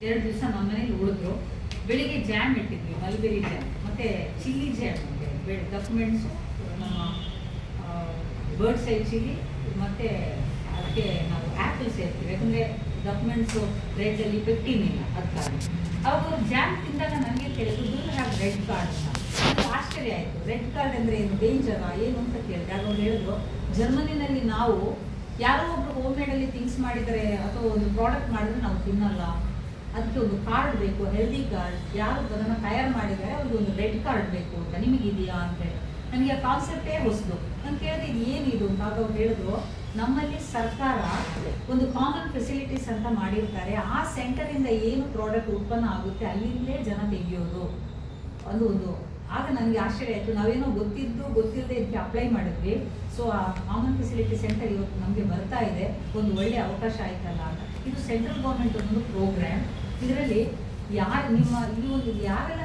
2 ದಿವಸ ನಮ್ಮ ಮನೇಲಿ ಉಳಿದ್ರು. ಬೆಳಿಗ್ಗೆ ಜಾಮ್ ಇಟ್ಟಿದ್ವಿ, ಮಲ್ಬೆರಿ ಜಾಮ್ ಮತ್ತು ಚಿಲ್ಲಿ ಜಾಮ್ ಅಂತೆ. ಡಾಕ್ಯುಮೆಂಟ್ಸು ನಮ್ಮ ಬರ್ಡ್ ಸೈಡ್ ಚಿಲ್ಲಿ ಮತ್ತು ಅದಕ್ಕೆ ನಾವು ಆ್ಯಪಲ್ ಸೇರ್ತೀವಿ. ಯಾಕಂದರೆ ಡಾಕ್ಯುಮೆಂಟ್ಸು ರೆಡ್ಡಲ್ಲಿ ಪೆಕ್ಟಿನ್ ಇಲ್ಲ, ಅದಕ್ಕಾಗಿ ಅವಾಗ ಅವ್ರು ಜಾಮ್ ತಿಂದಾಗ ನನಗೆ ಕೇಳಿದ್ರು do you have red card ಅಂತ. ನನಗೆ ಆಶ್ಚರ್ಯ ಆಯಿತು. ರೆಡ್ ಕಾರ್ಡ್ ಅಂದರೆ ಏನು, ಡೇಂಜರಾ ಏನು ಅಂತ ಕೇಳಿದೆ. ಆಗ ಅವ್ರು ಹೇಳಿದ್ರು ಜರ್ಮನಿನಲ್ಲಿ ನಾವು ಯಾರೋ ಒಬ್ರು ಹೋಮ್ ಮೇಡಲ್ಲಿ ಥಿಂಗ್ಸ್ ಮಾಡಿದರೆ ಅಥವಾ ಒಂದು ಪ್ರಾಡಕ್ಟ್ ಮಾಡಿದ್ರೆ ನಾವು ತಿನ್ನಲ್ಲ, ಅದಕ್ಕೆ ಒಂದು ಕಾರ್ಡ್ ಬೇಕು, ಹೆಲ್ದಿ ಕಾರ್ಡ್. ಯಾರು ಅದನ್ನು ತಯಾರು ಮಾಡಿದ್ದಾರೆ ಅವ್ರಿಗೆ ಒಂದು ರೆಡ್ ಕಾರ್ಡ್ ಬೇಕು ಅಂತ. ನಿಮಗಿದೆಯಾ ಅಂತೇಳಿ ನನಗೆ ಆ ಕಾನ್ಸೆಪ್ಟೇ ಹೊಸದು. ನಾನು ಕೇಳಿದೆ ಇದು ಏನಿದು ಅಂತ. ಆಗ ಅವ್ರು ಹೇಳಿದ್ರು ನಮ್ಮಲ್ಲಿ ಸರ್ಕಾರ ಒಂದು ಕಾಮನ್ ಫೆಸಿಲಿಟೀಸ್ ಅಂತ ಮಾಡಿರ್ತಾರೆ, ಆ ಸೆಂಟರಿಂದ ಏನು ಪ್ರಾಡಕ್ಟ್ ಉತ್ಪನ್ನ ಆಗುತ್ತೆ ಅಲ್ಲಿಂದಲೇ ಜನ ತೆಗೆಯೋದು ಒಂದು. ಆಗ ನನಗೆ ಆಶ್ಚರ್ಯ ಆಯಿತು. ನಾವೇನೋ ಗೊತ್ತಿಲ್ಲದೆ ಇದಕ್ಕೆ ಅಪ್ಲೈ ಮಾಡಿದ್ವಿ. ಸೊ ಆ ಕಾಮನ್ ಫೆಸಿಲಿಟಿ ಸೆಂಟರ್ ಇವತ್ತು ನಮಗೆ ಬರ್ತಾ ಇದೆ, ಒಂದು ಒಳ್ಳೆಯ ಅವಕಾಶ ಆಯ್ತಲ್ಲ ಅಂತ. ಇದು ಸೆಂಟ್ರಲ್ ಗೌರ್ಮೆಂಟ್ ಒಂದು ಪ್ರೋಗ್ರಾಮ್. ಇದರಲ್ಲಿ ಯಾರೆಲ್ಲ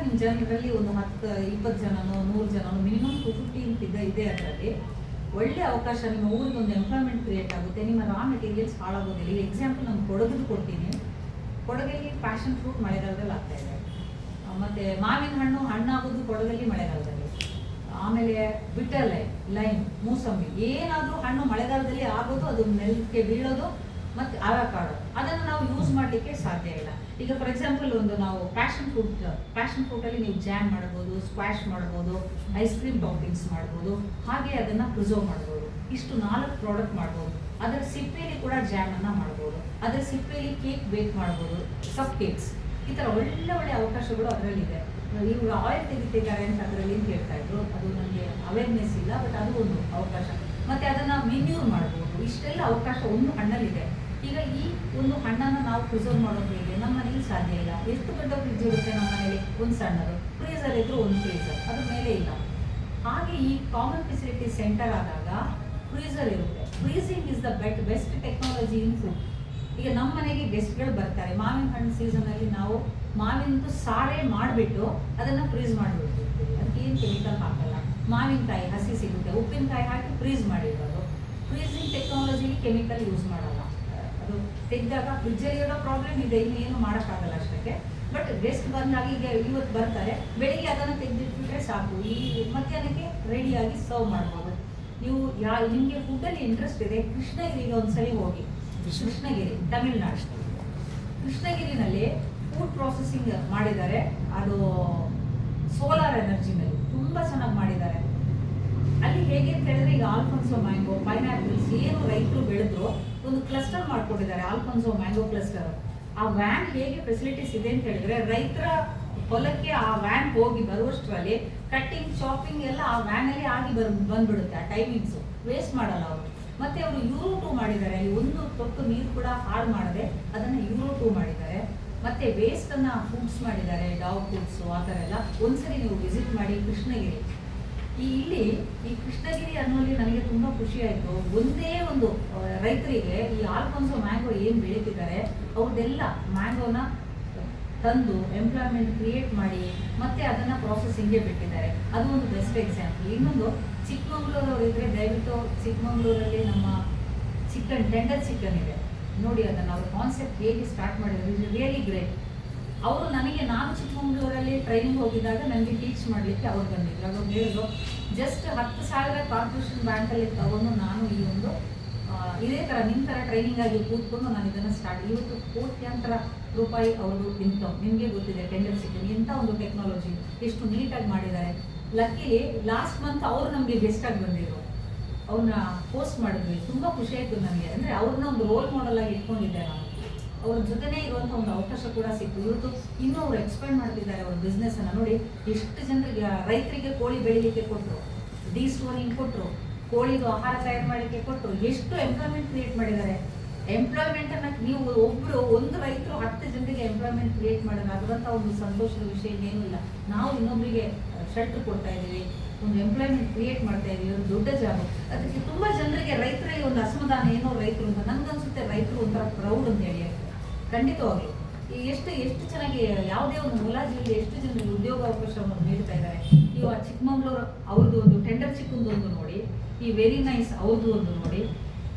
ನಿಮ್ಮ ಜನರಲ್ಲಿ ಒಂದು 10-20 ಜನನೋ 100 ಜನನೋ ಮಿನಿಮಮ್ 250 ಇದೆ. ಅದರಲ್ಲಿ ಒಳ್ಳೆ ಅವಕಾಶ. ನಿಮ್ಮ ಊರಿಗೆ ಒಂದು ಎಂಪ್ಲಾಯ್ಮೆಂಟ್ ಕ್ರಿಯೇಟ್ ಆಗುತ್ತೆ, ನಿಮ್ಮ ರಾ ಮೆಟೀರಿಯಲ್ಸ್ ಹಾಳಾಗೋದಿಲ್ಲ. ಈ ಎಕ್ಸಾಂಪಲ್ ನಾನು ಕೊಡಗದು ಕೊಡ್ತೀನಿ. ಕೊಡಗಲ್ಲಿ ಪ್ಯಾಷನ್ ಫ್ರೂಟ್ ಮಳೆಗಾಲದಲ್ಲಿ ಆಗ್ತಾ ಇದೆ, ಮತ್ತು ಮಾವಿನ ಹಣ್ಣಾಗೋದು ಕೊಡಗಲ್ಲಿ ಮಳೆಗಾಲದಲ್ಲಿ. ಆಮೇಲೆ ಬಿಟ್ಟಲೆ, ಲೈಮ್, ಮೂಸಂಬಿ ಏನಾದರೂ ಹಣ್ಣು ಮಳೆಗಾಲದಲ್ಲಿ ಆಗೋದು, ಅದು ನೆಲಕ್ಕೆ ಬೀಳೋದು. ಮತ್ತು ಆವಾಕಾಡೋ ಅದನ್ನು ನಾವು ಯೂಸ್ ಮಾಡಲಿಕ್ಕೆ ಸಾಧ್ಯ ಇಲ್ಲ. ಈಗ ಫಾರ್ ಎಕ್ಸಾಂಪಲ್ ಒಂದು ನಾವು ಪ್ಯಾಷನ್ ಫ್ರೂಟಲ್ಲಿ ನೀವು ಜಾಮ್ ಮಾಡ್ಬೋದು, ಸ್ಕ್ವಾಶ್ ಮಾಡ್ಬೋದು, ಐಸ್ ಕ್ರೀಮ್ ಟಾಪಿಂಗ್ಸ್ ಮಾಡ್ಬೋದು, ಹಾಗೆ ಅದನ್ನು ಪ್ರಿಸರ್ವ್ ಮಾಡ್ಬೋದು. ಇಷ್ಟು 4 ಪ್ರಾಡಕ್ಟ್ ಮಾಡ್ಬೋದು. ಅದರ ಸಿಪ್ಪೆಯಲ್ಲಿ ಕೂಡ ಜಾಮನ್ನು ಮಾಡ್ಬೋದು, ಅದರ ಸಿಪ್ಪೆಯಲ್ಲಿ ಕೇಕ್ ಬೇಕ್ ಮಾಡ್ಬೋದು, ಕಪ್ ಕೇಕ್ಸ್. ಈ ಥರ ಒಳ್ಳೆ ಅವಕಾಶಗಳು ಅದರಲ್ಲಿದೆ. ಇವರು ಆಯಿಲ್ ತೆಗಿತಿದ್ದಾರೆ ಅಂತ ಅದರಲ್ಲಿ ಅಂತ ಹೇಳ್ತಾ ಇದ್ರು. ಅದು ನನಗೆ ಅವೇರ್ನೆಸ್ ಇಲ್ಲ, ಬಟ್ ಅದು ಒಂದು ಅವಕಾಶ. ಮತ್ತು ಅದನ್ನು ಮೆನ್ಯೂರ್ ಮಾಡ್ಬೋದು. ಇಷ್ಟೆಲ್ಲ ಅವಕಾಶ ಒಂದು ಹಣ್ಣಲ್ಲಿದೆ. ಈಗ ಈ ಒಂದು ಹಣ್ಣನ್ನು ನಾವು ಪ್ರಿಸರ್ವ್ ಮಾಡೋದು ಹೇಗೆ? ನಮ್ಮ ಮನೇಲಿ ಸಾಧ್ಯ ಇಲ್ಲ. ಎಷ್ಟು ದೊಡ್ಡ ಫ್ರಿಡ್ಜ್ ಇರುತ್ತೆ ನಮ್ಮ ಮನೇಲಿ? ಒಂದು ಸಣ್ಣದು. ಫ್ರೀಸರ್ ಇದ್ರೂ ಒಂದು ಫ್ರೀಸರ್, ಅದ್ರ ಮೇಲೆ ಇಲ್ಲ. ಹಾಗೆ ಈ ಕಾಮನ್ ಫೆಸಿಲಿಟಿ ಸೆಂಟರ್ ಆದಾಗ ಫ್ರೀಸರ್ ಇರುತ್ತೆ. Freezing is the best technology in food. ಈಗ ನಮ್ಮ ಮನೆಗೆ ಗೆಸ್ಟ್ಗಳು ಬರ್ತಾರೆ. ಮಾವಿನ ಹಣ್ಣು ಸೀಸನಲ್ಲಿ ನಾವು ಮಾವಿನದು ಸಾರೇ ಮಾಡಿಬಿಟ್ಟು ಅದನ್ನು ಫ್ರೀಸ್ ಮಾಡಿಬಿಡ್ತಿರ್ತೀವಿ. ಅದಕ್ಕೆ ಏನು ಕೆಮಿಕಲ್ ಹಾಕಲ್ಲ. ಮಾವಿನಕಾಯಿ ಹಸಿ ಸಿಗುತ್ತೆ, ಉಪ್ಪಿನಕಾಯಿ ಹಾಕಿ ಫ್ರೀಸ್ ಮಾಡಿರೋದು. ಫ್ರೀಸಿಂಗ್ ಟೆಕ್ನಾಲಜಿಲಿ ಕೆಮಿಕಲ್ ಯೂಸ್ ಮಾಡಲ್ಲ. ಅದು ತೆಗೆದಾಗ ಫ್ರಿಡ್ಜಲ್ಲಿ ಇರೋ ಪ್ರಾಬ್ಲಮ್ ಇದೆ, ಇನ್ನೇನು ಮಾಡೋಕ್ಕಾಗಲ್ಲ ಅಷ್ಟಕ್ಕೆ. ಬಟ್ ಗೆಸ್ಟ್ ಬಂದಾಗ ಈಗ ಇವತ್ತು ಬರ್ತಾರೆ, ಬೆಳಿಗ್ಗೆ ಅದನ್ನು ತೆಗೆದಿಟ್ಬಿಟ್ರೆ ಸಾಕು, ಈ ಮಧ್ಯಾಹ್ನಕ್ಕೆ ರೆಡಿಯಾಗಿ ಸರ್ವ್ ಮಾಡ್ಬೋದು. ನೀವು ನಿಮಗೆ ಫುಡ್ಡಲ್ಲಿ ಇಂಟ್ರೆಸ್ಟ್ ಇದೆ, ಕೃಷ್ಣಗಿರಿಗೆ ಒಂದ್ಸರಿ ಹೋಗಿ. ಕೃಷ್ಣಗಿರಿ ತಮಿಳ್ನಾಡು. ಕೃಷ್ಣಗಿರಿನಲ್ಲಿ ಫುಡ್ ಪ್ರಾಸೆಸಿಂಗ್ ಮಾಡಿದ್ದಾರೆ. ಅದು ಸೋಲಾರ್ ಎನರ್ಜಿನಲ್ಲಿ ತುಂಬ ಚೆನ್ನಾಗಿ ಮಾಡಿದ್ದಾರೆ. ಅಲ್ಲಿ ಹೇಗೆ ಅಂತ ಹೇಳಿದ್ರೆ ಈಗ ಆಲ್ಫೋನ್ಸೋ ಮ್ಯಾಂಗೋ, ಪೈನಾಪಲ್ಸ್ ಏನು ರೈತರು ಬೆಳೆದ್ರು ಒಂದು ಕ್ಲಸ್ಟರ್ ಮಾಡ್ಕೊಂಡಿದ್ದಾರೆ, ಆಲ್ಫೋನ್ಸೋ ಮ್ಯಾಂಗೋ ಕ್ಲಸ್ಟರ್. ಆ ವ್ಯಾನ್ ಹೇಗೆ ಫೆಸಿಲಿಟೀಸ್ ಇದೆ ಅಂತ ಹೇಳಿದ್ರೆ ರೈತರ ಹೊಲಕ್ಕೆ ಆ ವ್ಯಾನ್ ಹೋಗಿ ಬರುವಷ್ಟರಲ್ಲಿ ಕಟ್ಟಿಂಗ್ ಶಾಪಿಂಗ್ ಎಲ್ಲ ಆ ವ್ಯಾನಲ್ಲಿ ಆಗಿ ಬಂದ್ಬಿಡುತ್ತೆ. ಆ ಟೈಮಿಂಗ್ಸು ವೇಸ್ಟ್ ಮಾಡಲ್ಲ ಅವರು. ಮತ್ತೆ ಅವರು ಯೂರೋ 2 ಮಾಡಿದ್ದಾರೆ. ಅಲ್ಲಿ ಒಂದು ತೊಟ್ಟು ನೀರು ಕೂಡ ಹಾಳು ಮಾಡದೆ ಅದನ್ನು ಯೂರೋ 2 ಮಾಡಿದ್ದಾರೆ. ಮತ್ತೆ ವೇಸ್ಟನ್ನು ಫುಡ್ಸ್ ಮಾಡಿದ್ದಾರೆ, ಡಾಗ್ ಫುಡ್ಸು, ಆ ಥರ ಎಲ್ಲ. ಒಂದ್ಸರಿ ನೀವು ವಿಸಿಟ್ ಮಾಡಿ ಕೃಷ್ಣಗಿರಿ. ಈ ಕೃಷ್ಣಗಿರಿ ಅನ್ನೋಲ್ಲಿ ನನಗೆ ತುಂಬ ಖುಷಿ ಆಯಿತು. ಒಂದೇ ಒಂದು ರೈತರಿಗೆ ಈ ಆಲ್ಫೋನ್ಸೋ ಮ್ಯಾಂಗೋ ಏನು ಬೆಳೀತಿದ್ದಾರೆ ಅವ್ರದ್ದೆಲ್ಲ ಮ್ಯಾಂಗೋನ ತಂದು ಎಂಪ್ಲಾಯ್ಮೆಂಟ್ ಕ್ರಿಯೇಟ್ ಮಾಡಿ ಮತ್ತೆ ಅದನ್ನು ಪ್ರಾಸೆಸಿಂಗ್ಗೆ ಬಿಟ್ಟಿದ್ದಾರೆ. ಅದು ಒಂದು ಬೆಸ್ಟ್ ಎಕ್ಸಾಂಪಲ್. ಇನ್ನೊಂದು ಚಿಕ್ಕಮಂಗ್ಳೂರವ್ರು ಇದ್ದರೆ ದಯವಿಟ್ಟು ಚಿಕ್ಕಮಂಗ್ಳೂರಲ್ಲಿ ನಮ್ಮ ಟೆಂಡರ್ ಚಿಕನ್ ಇದೆ ನೋಡಿ. ಅದನ್ನು ಅವ್ರ ಕಾನ್ಸೆಪ್ಟ್ ಹೇಗೆ ಸ್ಟಾರ್ಟ್ ಮಾಡಿದ್ರು ಇಸ್ ರಿಯಲಿ ಗ್ರೇಟ್. ನಾನು ಚಿಕ್ಕಮಂಗ್ಳೂರಲ್ಲಿ ಟ್ರೈನಿಂಗ್ ಹೋಗಿದ್ದಾಗ ನನಗೆ ಟೀಚ್ ಮಾಡಲಿಕ್ಕೆ ಅವ್ರು ಬಂದಿದ್ರು. ಅವ್ರು ಹೇಳಿದ್ರು ಜಸ್ಟ್ 10,000 ಕಾರ್ಪೊರೇಷನ್ ಬ್ಯಾಂಕಲ್ಲಿ ತಗೊಂಡು ನಾನು ಈ ಒಂದು ಇದೇ ಥರ ನಿಮ್ಮ ಥರ ಟ್ರೈನಿಂಗ್ ಆಗಿ ಕೂತ್ಕೊಂಡು ನಾನು ಇದನ್ನು ಸ್ಟಾರ್ಟ್. ಇವತ್ತು ಕೋಟ್ಯಾಂತರ ರೂಪಾಯಿ ಅವ್ರದ್ದು ಇನ್ಕಮ್. ನಿಮಗೆ ಗೊತ್ತಿದೆ ಟೆಂಡರ್ ಚಿಕನ್ ಎಂಥ ಒಂದು ಟೆಕ್ನಾಲಜಿ, ಎಷ್ಟು ನೀಟಾಗಿ ಮಾಡಿದ್ದಾರೆ. ಲಕ್ಕಿಲಿ ಲಾಸ್ಟ್ ಮಂತ್ ಅವರು ನಮಗೆ ಗೆಸ್ಟಾಗಿ ಬಂದಿದ್ರು. ಅವ್ರನ್ನ ಪೋಸ್ಟ್ ಮಾಡಿದ್ವಿ. ತುಂಬ ಖುಷಿ ಆಯಿತು ನನಗೆ. ಅಂದರೆ ಅವ್ರನ್ನ ಒಂದು ರೋಲ್ ಮಾಡೆಲ್ ಆಗಿ ಇಟ್ಕೊಂಡಿದ್ದೆ ನಾನು. ಅವ್ರ ಜೊತೆನೇ ಇರುವಂಥ ಒಂದು ಅವಕಾಶ ಕೂಡ ಸಿಕ್ತು. ಇವತ್ತು ಇನ್ನೂ ಅವ್ರು ಎಕ್ಸ್ಪ್ಯಾಂಡ್ ಮಾಡ್ತಿದ್ದಾರೆ ಅವ್ರ ಬಿಸ್ನೆಸ್ಸನ್ನು. ನೋಡಿ ಎಷ್ಟು ಜನರಿಗೆ, ರೈತರಿಗೆ ಕೋಳಿ ಬೆಳಿಲಿಕ್ಕೆ ಕೊಟ್ಟರು, ಡಿಸ್ಟೋನಿಂಗ್ ಕೊಟ್ಟರು, ಕೋಳಿದು ಆಹಾರ ತಯಾರು ಮಾಡಲಿಕ್ಕೆ ಕೊಟ್ಟರು, ಎಷ್ಟು ಎಂಪ್ಲಾಯ್ಮೆಂಟ್ ಕ್ರಿಯೇಟ್ ಮಾಡಿದ್ದಾರೆ. ಎಂಪ್ಲಾಯ್ಮೆಂಟನ್ನು ನೀವು ಒಂದು ರೈತರು 10 ಜನರಿಗೆ ಎಂಪ್ಲಾಯ್ಮೆಂಟ್ ಕ್ರಿಯೇಟ್ ಮಾಡೋದಾಗುವಂಥ ಒಂದು ಸಂತೋಷದ ವಿಷಯ ಏನೂ ಇಲ್ಲ. ನಾವು ಇನ್ನೊಬ್ಬರಿಗೆ ಶೆಲ್ಟರ್ ಕೊಡ್ತಾ ಇದ್ದೀವಿ, ಒಂದು ಎಂಪ್ಲಾಯ್ಮೆಂಟ್ ಕ್ರಿಯೇಟ್ ಮಾಡ್ತಾ ಇದ್ದೀವಿ, ಒಂದು ದೊಡ್ಡ ಜಾಬ್. ಅದಕ್ಕೆ ತುಂಬ ಜನರಿಗೆ ರೈತರಲ್ಲಿ ಒಂದು ಅಸಮಾಧಾನ, ಏನೋ ರೈತರು ಅಂತ. ನನಗನ್ಸುತ್ತೆ ರೈತರು ಒಂಥರ ಪ್ರೌಡ್ ಅಂತ ಹೇಳಿ. ಖಂಡಿತವಾಗ್ಲು ಎಷ್ಟು ಚೆನ್ನಾಗಿ ಯಾವುದೇ ಒಂದು ಮುಲಾಜಿಲ್ಲಿ ಎಷ್ಟು ಜನರಿಗೆ ಉದ್ಯೋಗಾವಕಾಶವನ್ನು ನೀಡ್ತಾ ಇದ್ದಾರೆ. ನೀವು ಆ ಚಿಕ್ಕಮಂಗ್ಳೂರು ಅವ್ರದ್ದು ಒಂದು ಟೆಂಡರ್ ಚಿಕ್ಕಂದು ಒಂದು ನೋಡಿ, ಈ ವೆರಿ ನೈಸ್ ಅವ್ರದ್ದು ಒಂದು ನೋಡಿ.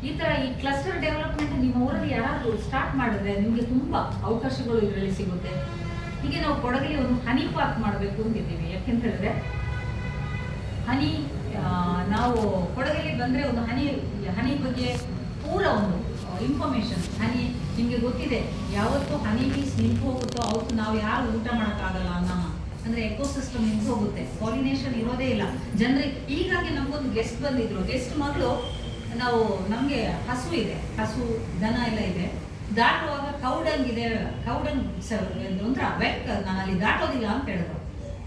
ಈ ತರ ಈ ಕ್ಲಸ್ಟರ್ ಡೆವಲಪ್ಮೆಂಟ್ ನಿಮ್ಮ ಊರಲ್ಲಿ ಯಾರಾದ್ರೂ ಸ್ಟಾರ್ಟ್ ಮಾಡಿದ್ರೆ ನಿಮ್ಗೆ ತುಂಬಾ ಅವಕಾಶಗಳು ಇದರಲ್ಲಿ ಸಿಗುತ್ತೆ. ಹೀಗೆ ನಾವು ಕೊಡಗಲ್ಲಿ ಒಂದು ಹನಿ ಪಾರ್ಕ್ ಮಾಡಬೇಕು ಅಂತಿದ್ದೀವಿ. ಯಾಕೆಂತ ಹೇಳಿದ್ರೆ ಹನಿ ನಾವು ಕೊಡಗಲ್ಲಿ ಬಂದ್ರೆ ಒಂದು ಹನಿ ಬಗ್ಗೆ ಪೂರ ಒಂದು ಇನ್ಫಾರ್ಮೇಶನ್. ಹನಿ ನಿಮ್ಗೆ ಗೊತ್ತಿದೆ, ಯಾವತ್ತು ಹನಿ ಬೀಸ್ ನಿಂತು ಹೋಗುತ್ತೋ ಅವತ್ತು ನಾವು ಯಾರು ಊಟ ಮಾಡೋಕ್ಕಾಗಲ್ಲ ಅನ್ನಮ್ಮ. ಅಂದ್ರೆ ಎಕೋಸಿಸ್ಟಮ್ ನಿಂತು ಹೋಗುತ್ತೆ, ಪಾಲಿನೇಷನ್ ಇರೋದೇ ಇಲ್ಲ ಜನರಿಗೆ. ಹೀಗಾಗಿ ನಮ್ಗೊಂದು ಗೆಸ್ಟ್ ಬಂದಿದ್ರು. ಗೆಸ್ಟ್ ಮಗಳು ನಮ್ಗೆ ಹಸು ಇದೆ, ಹಸು ದನ ಎಲ್ಲ ಇದೆ. ದಾಟುವಾಗ ಕೌಡಂಗ್ ಇದೆ, ಕೌಡಂಗ್ ಒಂಥರ ಬೆಕ್, ನಾನು ಅಲ್ಲಿ ದಾಟೋದಿಲ್ಲ ಅಂತ ಹೇಳಿದ್ರು.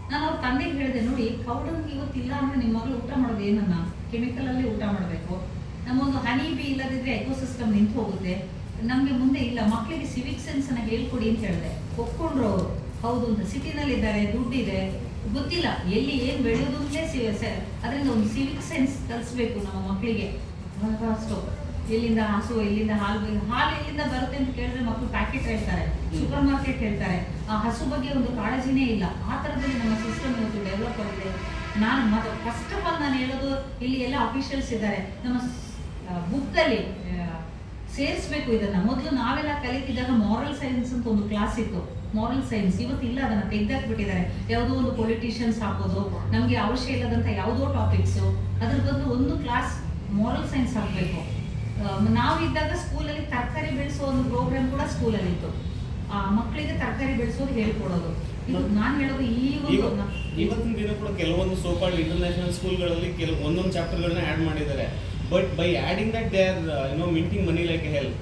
ನಾನು ಅವ್ರ ತಂದೆಗೆ ಹೇಳಿದೆ, ನೋಡಿ ಕೌಡಂಗ್ ಇವತ್ತಿಲ್ಲ ಅಂದ್ರೆ ನಿಮ್ಮ ಮಗಳು ಊಟ ಮಾಡೋದು ಏನನ್ನ, ಕೆಮಿಕಲ್ ಅಲ್ಲಿ ಊಟ ಮಾಡಬೇಕು. ನಮ್ಮೊಂದು ಹನಿ ಬಿ ಇಲ್ಲದಿದ್ರೆ ಎಕೋಸಿಸ್ಟಮ್ ನಿಂತು ಹೋಗುತ್ತೆ, ನಮ್ಗೆ ಮುಂದೆ ಇಲ್ಲ. ಮಕ್ಕಳಿಗೆ ಸಿವಿಕ್ ಸೆನ್ಸ್ ಅನ್ನ ಹೇಳ್ಕೊಡಿ ಅಂತ ಹೇಳಿದೆ. ಒಪ್ಕೊಂಡ್ರು ಅವರು. ಹೌದು ಅಂತ, ಸಿಟಿನಲ್ಲಿ ಇದ್ದಾರೆ, ದುಡ್ಡಿದೆ, ಗೊತ್ತಿಲ್ಲ ಎಲ್ಲಿ ಏನ್ ಬೆಳೆಯೋದು ಅಂತಲೇ ಅದರಿಂದ ಒಂದು ಸಿವಿಕ್ ಸೆನ್ಸ್ ಕಲಿಸ್ಬೇಕು ನಮ್ಮ ಮಕ್ಕಳಿಗೆ. ಅಷ್ಟು ಎಲ್ಲಿಂದ ಹಸು, ಎಲ್ಲಿಂದ ಹಾಲು ಎಲ್ಲಿಂದ ಬರುತ್ತೆ ಅಂತ ಕೇಳಿದ್ರೆ ಮಕ್ಕಳು ಪ್ಯಾಕೆಟ್ ಹೇಳ್ತಾರೆ, ಸೂಪರ್ ಮಾರ್ಕೆಟ್ ಹೇಳ್ತಾರೆ. ಆ ಹಸು ಬಗ್ಗೆ ಒಂದು ಕಾಳಜಿನೇ ಇಲ್ಲ. ಆ ಥರದಲ್ಲಿ ನಮ್ಮ ಸಿಸ್ಟಮ್ ಇವತ್ತು ಡೆವಲಪ್ ಆಗಿದೆ. ನಾನು ಫಸ್ಟ್ ಆಫ್ ಆಲ್ ನಾನು ಹೇಳೋದು, ಇಲ್ಲಿ ಎಲ್ಲ ಅಫಿಷಿಯಲ್ಸ್ ಇದ್ದಾರೆ, ನಮ್ಮ ಬುಕ್ಕಲ್ಲಿ ಸೇರಿಸ್ಬೇಕು ಇದನ್ನ. ಮೊದಲು ನಾವೆಲ್ಲ ಕಲಿತಿದ್ದಾಗ ಮಾರಲ್ ಸೈನ್ಸ್ ಅಂತ ಒಂದು ಕ್ಲಾಸ್ ಇತ್ತು, ಮಾರಲ್ ಸೈನ್ಸ್. ಇವತ್ತಿಲ್ಲ, ಅದನ್ನ ತೆಗೆದಾಕ್ಬಿಟ್ಟಿದ್ದಾರೆ. ಯಾವುದೋ ಒಂದು ಪೊಲಿಟಿಷಿಯನ್ಸ್ ಹಾಕೋದು, ನಮಗೆ ಅವಶ್ಯ ಇಲ್ಲದಂತ ಯಾವುದೋ ಟಾಪಿಕ್ಸ್, ಅದ್ರ ಬದಲು ಒಂದು ಕ್ಲಾಸ್ ಮಾರಲ್ ಸೈನ್ಸ್ ಹಾಕಬೇಕು. ನಾವಿದ್ದಾಗ ಸ್ಕೂಲಲ್ಲಿ ತರಕಾರಿ ಬೆಳೆಸೋ ಒಂದು ಪ್ರೋಗ್ರಾಮ್ ಕೂಡ ಸ್ಕೂಲಲ್ಲಿ ಇತ್ತು. ಆ ಮಕ್ಕಳಿಗೆ ತರಕಾರಿ ಬೆಳೆಸೋದು ಹೇಳ್ಕೊಡೋದು. ನಾನು ಹೇಳೋದು ಇವತ್ತಿನ ದಿನ ಕೂಡ ಕೆಲವೊಂದು ಸೋಕಾಲ್ಡ್ ಇಂಟರ್ನ್ಯಾಷನಲ್ ಸ್ಕೂಲ್ಗಳಲ್ಲಿ ಒಂದೊಂದು ಚಾಪ್ಟರ್ಗಳನ್ನ ಆ್ಯಡ್ ಮಾಡಿದ್ದಾರೆ. But by adding that they are minting money like A help.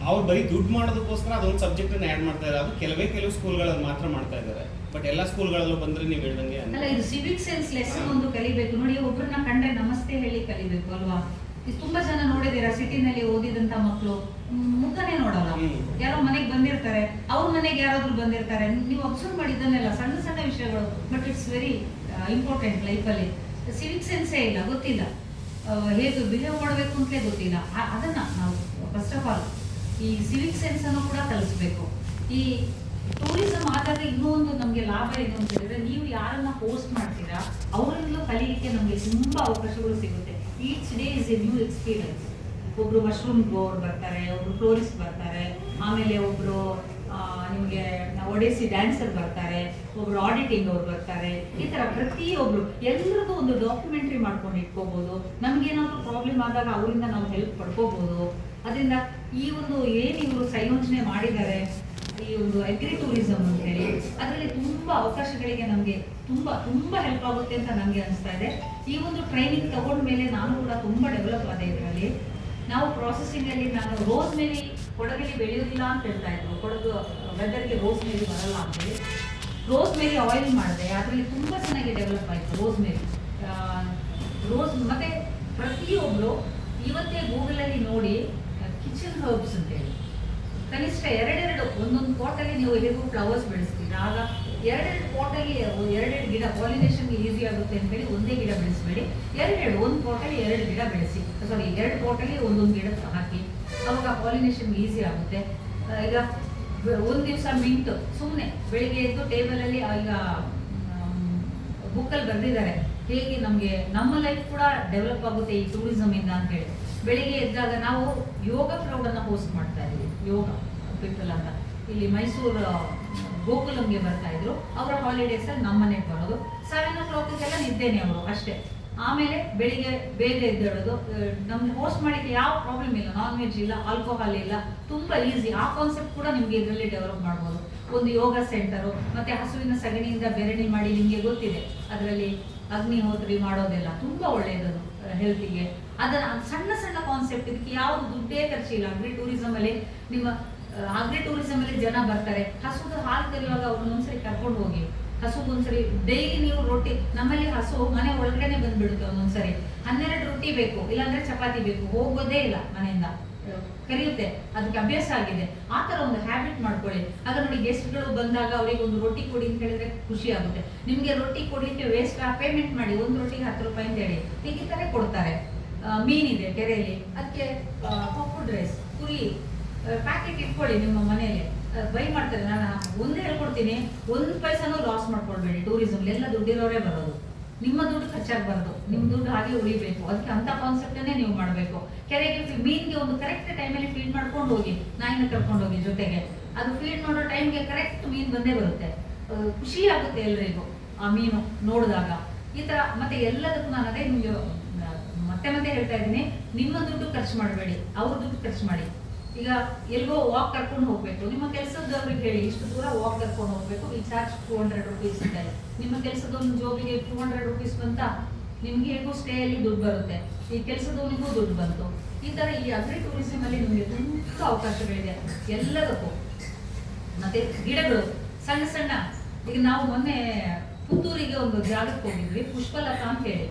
ಅವ್ರು ಬರೀ ದುಡ್ಡು ಮಾಡೋದಕ್ಕೋಸ್ಕರ ಅದೊಂದು ಸಬ್ಜೆಕ್ಟ್ ಅನ್ನು ಆ್ಯಡ್ ಮಾಡ್ತಾ ಇದ್ದಾರೆ. ಅದು ಕೆಲವು ಸ್ಕೂಲ್ಗಳಲ್ಲಿ ಮಾತ್ರ ಮಾಡ್ತಾ ಇದ್ದಾರೆ. ಬಟ್ ಎಲ್ಲ ಸ್ಕೂಲ್ಗಳಲ್ಲೂ ಬಂದ್ರೆ ನೀವು ಹೇಳ್ದಂಗೆ ಅಲ್ಲ, ಇದು ಸಿವಿಕ್ ಸೆನ್ಸ್ ಲೆಸನ್ ಒಂದು ಕಲಿಬೇಕು. ನೋಡಿ, ಒಬ್ಬರನ್ನ ಕಂಡ್ರೆ ನಮಸ್ತೆ ಹೇಳಿ ಕಲಿಬೇಕು ಅಲ್ವಾ? ತುಂಬಾ ಜನ ನೋಡಿದೀರಾ, ಸಿಟಿನಲ್ಲಿ ಓದಿದಂತ ಮಕ್ಕಳು ಮುಖನೇ ನೋಡಲ್ಲ. ಯಾರೋ ಮನೆಗೆ ಬಂದಿರ್ತಾರೆ, ಅವ್ರ ಮನೆಗೆ ಯಾರಾದ್ರೂ ಬಂದಿರ್ತಾರೆ, ನೀವು ಅಬ್ಸರ್ವ್ ಮಾಡಿದ್ದನ್ನೆಲ್ಲ ಸಣ್ಣ ಸಣ್ಣ ವಿಷಯಗಳು. ಬಟ್ ಇಟ್ಸ್ ವೆರಿ ಇಂಪಾರ್ಟೆಂಟ್ ಲೈಫಲ್ಲಿ. ಸಿವಿಕ್ ಸೆನ್ಸೇ ಇಲ್ಲ, ಗೊತ್ತಿಲ್ಲ ಹೇಗೆ ಬಿಹೇವ್ ಮಾಡಬೇಕು ಅಂತಲೇ ಗೊತ್ತಿಲ್ಲ. ಅದನ್ನ ನಾವು ಫಸ್ಟ್ ಆಫ್ ಆಲ್ ಈ ಸಿವಿಕ್ ಸೆನ್ಸ್ ಅನ್ನು ಕೂಡ ಕಲಿಸ್ಬೇಕು. ಈ ಟೂರಿಸಂ ಆದಾಗ ಇನ್ನೂ ಒಂದು ನಮಗೆ ಲಾಭ ಏನು ಅಂತ ಹೇಳಿದ್ರೆ, ನೀವು ಯಾರನ್ನ ಹೋಸ್ಟ್ ಮಾಡ್ತೀರಾ ಅವರಿಂದಲೂ ಕಲೀಲಿಕ್ಕೆ ನಮಗೆ ತುಂಬಾ ಅವಕಾಶಗಳು ಸಿಗುತ್ತೆ. Each day is A new experience. ಒಬ್ರು ಮಶ್ರೂಮ್ ಗ್ರೋವರ್ ಬರ್ತಾರೆ, ಒಬ್ರು ಫ್ಲೋರಿಸ್ಟ್ ಬರ್ತಾರೆ, ಆಮೇಲೆ ಒಬ್ರು ನಿಮಗೆ ಒಡೆಸಿ ಡ್ಯಾನ್ಸರ್ ಬರ್ತಾರೆ, ಒಬ್ರು ಆಡಿಟಿಂಗ್ ಅವ್ರು ಬರ್ತಾರೆ. ಈ ತರ ಪ್ರತಿಯೊಬ್ರು ಎಲ್ಲರಿಗೂ ಒಂದು ಡಾಕ್ಯುಮೆಂಟ್ರಿ ಮಾಡ್ಕೊಂಡು ಇಟ್ಕೋಬಹುದು. ನಮ್ಗೇನಾದ್ರೂ ಪ್ರಾಬ್ಲಮ್ ಆದಾಗ ಅವರಿಂದ ನಾವು ಹೆಲ್ಪ್ ಪಡ್ಕೋಬಹುದು. ಅದರಿಂದ ಈ ಒಂದು ಏನು ಇವರು ಸಂಯೋಜನೆ ಮಾಡಿದ್ದಾರೆ, ಈ ಒಂದು ಅಗ್ರಿ ಟೂರಿಸಂ ಅಂತ ಹೇಳಿ, ಅದರಲ್ಲಿ ತುಂಬಾ ಅವಕಾಶಗಳಿಗೆ ನಮಗೆ ತುಂಬಾ ಹೆಲ್ಪ್ ಆಗುತ್ತೆ ಅಂತ ನನಗೆ ಅನಿಸ್ತಾ ಇದೆ. ಈ ಒಂದು ಟ್ರೈನಿಂಗ್ ತಗೊಂಡ ಮೇಲೆ ನಾನು ಕೂಡ ತುಂಬಾ ಡೆವಲಪ್ ಆದೆ ಇದರಲ್ಲಿ. ನಾವು ಪ್ರಾಸೆಸಿಂಗ್ ಅಲ್ಲಿ ನಾನು ರೋಸ್ ಮೇರಿ ಕೊಡಗಲ್ಲಿ ಬೆಳೆಯೋದಿಲ್ಲ ಅಂತ ಹೇಳ್ತಾ ಇದ್ರು. ಕೊಡಗು ವೆದರ್ಗೆ ರೋಸ್ ಮೇರಿ ಬರಲ್ಲ ಅಂತೇಳಿ ರೋಸ್ ಮೇರಿ ಆಯಿಲ್ ಮಾಡಿದೆ. ಅದರಲ್ಲಿ ತುಂಬಾ ಚೆನ್ನಾಗಿ ಡೆವಲಪ್ ಆಯಿತು ರೋಸ್ ಮೇರಿ. ಮತ್ತೆ ಪ್ರತಿಯೊಬ್ರು ಇವತ್ತೇ ಗೂಗಲಲ್ಲಿ ನೋಡಿ ಕಿಚನ್ ಹರ್ಬ್ಸ್ ಅಂತೇಳಿ ಕನಿಷ್ಠ ಒಂದೊಂದು ಪಾಟಲ್ಲಿ ನೀವು ಹೇಗೂ ಫ್ಲವರ್ಸ್ ಬೆಳೆಸ್ತೀರಾ, ಆಗ 2 ಪಾಟಲ್ಲಿ 2 ಗಿಡ ಪಾಲಿನೇಷನ್ಗೆ ಈಸಿ ಆಗುತ್ತೆ ಅಂತೇಳಿ ಒಂದೇ ಗಿಡ ಬೆಳೆಸಬೇಡಿ. ಒಂದು ಪಾಟಲ್ಲಿ 2 ಗಿಡ ಬೆಳೆಸಿ, 2 ಪಾಟಲ್ಲಿ ಒಂದೊಂದು ಗಿಡ ಹಾಕಿ, ಅವಾಗ ಪಾಲಿನೇಷನ್ಗೆ ಈಸಿ ಆಗುತ್ತೆ. ಈಗ ಒಂದು ದಿವಸ ಮಿಂಟು ಸುಮ್ಮನೆ ಬೆಳಿಗ್ಗೆ ಎದ್ದು ಟೇಬಲಲ್ಲಿ ಈಗ ಬುಕ್ಕಲ್ಲಿ ಬರೆದಿದ್ದಾರೆ ಹೇಗೆ ನಮ್ಮ ಲೈಫ್ ಕೂಡ ಡೆವಲಪ್ ಆಗುತ್ತೆ ಈ ಟೂರಿಸಮ್ ಇಂದ ಅಂತ ಹೇಳಿ. ಬೆಳಿಗ್ಗೆ ಎದ್ದಾಗ ನಾವು ಯೋಗ ಕ್ರೌಡನ್ನು ಹೋಸ್ಟ್ ಮಾಡ್ತಾ ಇದ್ದೀವಿ, ಯೋಗ ಪೀಪಲ್ ಅಂತ. ಇಲ್ಲಿ ಮೈಸೂರು ಗೋಕುಲಂಗೆ ಬರ್ತಾ ಇದ್ರು. ಅವರ ಹಾಲಿಡೇಸಲ್ಲಿ ನಮ್ಮ ಮನೆಗೆ ಬರೋದು. 7 o'clockಗೆಲ್ಲ ನಿದ್ದೇನೆ ಅವರು ಅಷ್ಟೇ. ಆಮೇಲೆ ಬೆಳಿಗ್ಗೆ ಬೇಗ ಎದ್ದೇಳೋದು. ನಮ್ಗೆ ಹೋಸ್ಟ್ ಮಾಡಲಿಕ್ಕೆ ಯಾವ ಪ್ರಾಬ್ಲಮ್ ಇಲ್ಲ, ನಾನ್ ವೆಜ್ ಇಲ್ಲ, ಆಲ್ಕೋಹಾಲ್ ಇಲ್ಲ, ತುಂಬಾ ಈಸಿ. ಆ ಕಾನ್ಸೆಪ್ಟ್ ಕೂಡ ನಿಮ್ಗೆ ಇದರಲ್ಲಿ ಡೆವಲಪ್ ಮಾಡ್ಬೋದು. ಒಂದು ಯೋಗ ಸೆಂಟರು, ಮತ್ತೆ ಹಸುವಿನ ಸಗಣಿಯಿಂದ ಬೆರಣಿ ಮಾಡಿ, ನಿಮಗೆ ಗೊತ್ತಿದೆ ಅದರಲ್ಲಿ ಅಗ್ನಿಹೋತ್ರಿ ಮಾಡೋದೆಲ್ಲ ತುಂಬಾ ಒಳ್ಳೆಯದು ಹೆಲ್ತಿಗೆ. ಅದನ್ನ ಸಣ್ಣ ಸಣ್ಣ ಕಾನ್ಸೆಪ್ಟ್, ಇದಕ್ಕೆ ಯಾವುದು ದುಡ್ಡೇ ಖರ್ಚಿಲ್ಲ. ಅಗ್ರಿ ಟೂರಿಸಂ ಅಲ್ಲಿ ಜನ ಬರ್ತಾರೆ. ಹಸುದು ಹಾಲು ಕರೆಯುವಾಗ ಅವ್ರನ್ನ ಒಂದ್ಸರಿ ಕರ್ಕೊಂಡು ಹೋಗಿ, ಹಸುಗೊಂದ್ಸರಿ ಡೈಲಿ ನೀವು ರೊಟ್ಟಿ, ನಮ್ಮಲ್ಲಿ ಹಸು ಮನೆ ಒಳಗಡೆನೆ ಬಂದ್ಬಿಡುತ್ತೆ. ಒಂದೊಂದ್ಸರಿ 12 ರೊಟ್ಟಿ ಬೇಕು, ಇಲ್ಲಾಂದ್ರೆ ಚಪಾತಿ ಬೇಕು, ಹೋಗೋದೇ ಇಲ್ಲ ಮನೆಯಿಂದ, ಕರೆಯುತ್ತೆ. ಅದಕ್ಕೆ ಅಭ್ಯಾಸ ಆಗಿದೆ. ಆ ತರ ಒಂದು ಹ್ಯಾಬಿಟ್ ಮಾಡ್ಕೊಳ್ಳಿ. ಆಗ ನೋಡಿ, ಗೆಸ್ಟ್ಗಳು ಬಂದಾಗ ಅವರಿಗೆ ಒಂದು ರೊಟ್ಟಿ ಕೊಡಿ ಅಂತ ಹೇಳಿದ್ರೆ ಖುಷಿ ಆಗುತ್ತೆ. ನಿಮ್ಗೆ ರೊಟ್ಟಿ ಕೊಡ್ಲಿಕ್ಕೆ ವೇಸ್ಟ್, ಪೇಮೆಂಟ್ ಮಾಡಿ, ಒಂದು ರೊಟ್ಟಿಗೆ 10 ರೂಪಾಯಿ ಅಂತ ಹೇಳಿ ತೆಗಿತಾರೆ, ಕೊಡ್ತಾರೆ. ಮೀನಿದೆ ಕೆರೆಯಲ್ಲಿ, ಅದಕ್ಕೆ ಪಾಪ್ಡ್ ರೈಸ್, ಕುರಿ ಪ್ಯಾಕೆಟ್ ಇಟ್ಕೊಳ್ಳಿ ನಿಮ್ಮ ಮನೆಯಲ್ಲಿ, ಬೈ ಮಾಡ್ತಾರೆ. ನಾನು ಒಂದೇ ಹೇಳ್ಕೊಡ್ತೀನಿ, 1 ಪೈಸಾನು ಲಾಸ್ ಮಾಡ್ಕೊಳ್ಬೇಡಿ. ಟೂರಿಸಂ ಎಲ್ಲ ದುಡ್ಡಿರೋರೇ ಬರೋದು. ನಿಮ್ಮ ದುಡ್ಡು ಖರ್ಚಾಗಬಾರ್ದು, ನಿಮ್ಮ ದುಡ್ಡು ಹಾಗೆ ಉಳಿಬೇಕು. ಅದಕ್ಕೆ ಅಂತ ಕಾನ್ಸೆಪ್ಟನ್ನೇ ನೀವು ಮಾಡಬೇಕು. ಕೆರೆಗೆ ಮೀನಿಗೆ ಒಂದು ಕರೆಕ್ಟ್ ಟೈಮಲ್ಲಿ ಫೀಡ್ ಮಾಡ್ಕೊಂಡು ಹೋಗಿ, ನಾಯಿನ ಕರ್ಕೊಂಡು ಹೋಗಿ ಜೊತೆಗೆ. ಅದು ಫೀಡ್ ಮಾಡೋ ಟೈಮ್ಗೆ ಕರೆಕ್ಟ್ ಮೀನು ಬಂದೇ ಬರುತ್ತೆ. ಖುಷಿ ಆಗುತ್ತೆ ಎಲ್ರಿಗೂ ಆ ಮೀನು ನೋಡಿದಾಗ. ಈ ತರ ಮತ್ತೆ ಎಲ್ಲದಕ್ಕೂ ನಾನು ಅದೇ ನಿಮ್ಗೆ ಮತ್ತೆ ಮತ್ತೆ ಹೇಳ್ತಾ ಇದ್ದೀನಿ, ನಿಮ್ಮ ದುಡ್ಡು ಖರ್ಚು ಮಾಡಬೇಡಿ, ಅವ್ರ ದುಡ್ಡು ಖರ್ಚು ಮಾಡಿ. ಈಗ ಎಲ್ಗೋ ವಾಕ್ ಕರ್ಕೊಂಡು ಹೋಗ್ಬೇಕು, ನಿಮ್ಮ ಕೆಲಸದವ್ರಿಗೆ ಹೇಳಿ ಇಷ್ಟು ದೂರ ವಾಕ್ ಕರ್ಕೊಂಡು ಹೋಗ್ಬೇಕು, ಈ ಚಾರ್ಜ್ 200 ರುಪೀಸ್ ಇದೆ. ನಿಮ್ಮ ಕೆಲಸದವನ ಜೋಬಿಗೆ 200 ರುಪೀಸ್ ಬಂತ, ನಿಮ್ಗೆ ಹೇಗೂ ಸ್ಟೇಯಲ್ಲಿ ದುಡ್ಡು ಬರುತ್ತೆ, ಈ ಕೆಲಸದವನಿಗೂ ದುಡ್ಡು ಬಂತು. ಈ ತರ ಈ ಅಗ್ರಿ ಟೂರಿಸಂ ಅಲ್ಲಿ ನಿಮಗೆ ತುಂಬಾ ಅವಕಾಶಗಳಿದೆ ಎಲ್ಲದಕ್ಕೂ. ಮತ್ತೆ ಗಿಡಗಳು ಸಣ್ಣ ಸಣ್ಣ, ಈಗ ನಾವು ಮೊನ್ನೆ ಪುತ್ತೂರಿಗೆ ಒಂದು ಜಾಗಕ್ಕೆ ಹೋಗಿದ್ವಿ, ಪುಷ್ಪಲತಾ ಅಂತ ಹೇಳಿ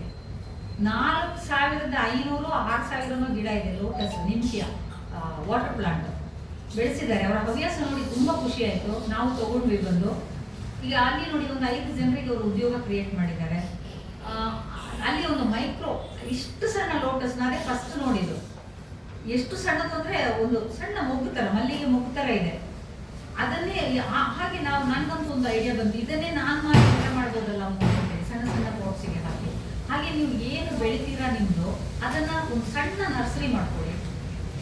4500 6000 ಗಿಡ ಇದೆ. ಲೋಟಸ್ ನಿಂತ್ಯ ವಾಟರ್ ಪ್ಲಾಂಟ್ ಬೆಳೆಸಿದ್ದಾರೆ. ಅವರ ಹವ್ಯಾಸ ನೋಡಿ ತುಂಬಾ ಖುಷಿ ಆಯ್ತು. ನಾವು ತಗೊಂಡ್ವಿ ಬಂದು. ಈಗ ಅಲ್ಲಿ ನೋಡಿ ಒಂದು 5 ಜನರಿಗೆ ಅವರು ಉದ್ಯೋಗ ಕ್ರಿಯೇಟ್ ಮಾಡಿದ್ದಾರೆ. ಅಲ್ಲಿ ಒಂದು ಮೈಕ್ರೋ ಇಷ್ಟು ಸಣ್ಣ ಲೋಟಸ್, ನಾನೇ ಫಸ್ಟ್ ನೋಡಿದ್ದು. ಎಷ್ಟು ಸಣ್ಣದು ಅಂದ್ರೆ ಒಂದು ಸಣ್ಣ ಮೊಗ್ಗು ತರ, ಮಲ್ಲಿಗೆ ಮೊಗ್ಗು ತರ ಇದೆ. ಅದನ್ನೇ ಹಾಗೆ ನಾವು ನನ್ಗಂತೂ ಒಂದು ಐಡಿಯಾ ಬಂತು, ಇದನ್ನೇ ನಾನು ಮಾಡಿ ಗಿಡ ಮಾಡ್ಬೋದಲ್ಲ ಅಂತೇಳಿ ಸಣ್ಣ ಸಣ್ಣ ಪಾಟ್ಸಿಗೆ ಹಾಕಿ. ಹಾಗೆ ನೀವು ಏನು ಬೆಳಿತೀರಾ ನಿಮ್ದು ಅದನ್ನ ಒಂದು ಸಣ್ಣ ನರ್ಸರಿ ಮಾಡ್ಕೊಳ್ಳಿ,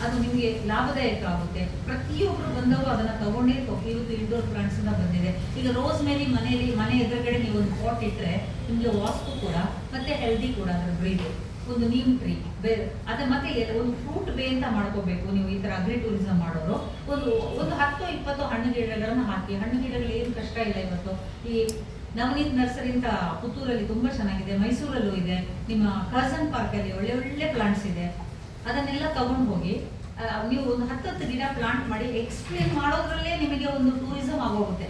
ಅದು ನಿಮಗೆ ಲಾಭದಾಯಕ ಆಗುತ್ತೆ. ಪ್ರತಿಯೊಬ್ಬರು ಬಂದವರು ಅದನ್ನ ತಗೊಂಡೇ ಇವತ್ತು ಇಂಡೋರ್ ಪ್ಲಾಂಟ್ಸ್ ಬಂದಿದೆ. ಈಗ ರೋಸ್ ಮೇರಿ ಮನೆ ಎದುರುಗಡೆ ನೀವು ಒಂದು ಪಾಟ್ ಇಟ್ಟರೆ ನಿಮಗೆ ವಾಸ್ತು ಕೂಡ ಮತ್ತೆ ಹೆಲ್ದಿ ಕೂಡ ಅದರ ಬ್ರೀಡ್. ಒಂದು ನೀಮ್ ಟ್ರೀ ಬೇರೆ ಅದ ಮತ್ತೆ ಒಂದು ಫ್ರೂಟ್ ಬೇ ಅಂತ ಮಾಡ್ಕೋಬೇಕು ನೀವು. ಈ ತರ ಅಗ್ರಿ ಟೂರಿಸಂ ಮಾಡೋರು ಒಂದು 10-20 ಹಣ್ಣು ಗಿಡಗಳನ್ನು ಹಾಕಿ. ಹಣ್ಣು ಗಿಡಗಳು ಏನು ಕಷ್ಟ ಇಲ್ಲ. ಇವತ್ತು ಈ ನವನೀತ್ ನರ್ಸರಿ ಅಂತ ಪುತ್ತೂರಲ್ಲಿ ತುಂಬಾ ಚೆನ್ನಾಗಿದೆ, ಮೈಸೂರಲ್ಲೂ ಇದೆ, ನಿಮ್ಮ ಕರ್ಸನ್ ಪಾರ್ಕ್ ಅಲ್ಲಿ ಒಳ್ಳೆ ಒಳ್ಳೆ ಪ್ಲಾಂಟ್ಸ್ ಇದೆ. ಅದನ್ನೆಲ್ಲ ತಗೊಂಡು ಹೋಗಿ ನೀವು ಒಂದು 10 ಗಿಡ ಪ್ಲಾಂಟ್ ಮಾಡಿ ಎಕ್ಸ್ಪ್ಲೇನ್ ಮಾಡೋದ್ರಲ್ಲೇ ನಿಮಗೆ ಒಂದು ಟೂರಿಸಂ ಆಗೋಗುತ್ತೆ.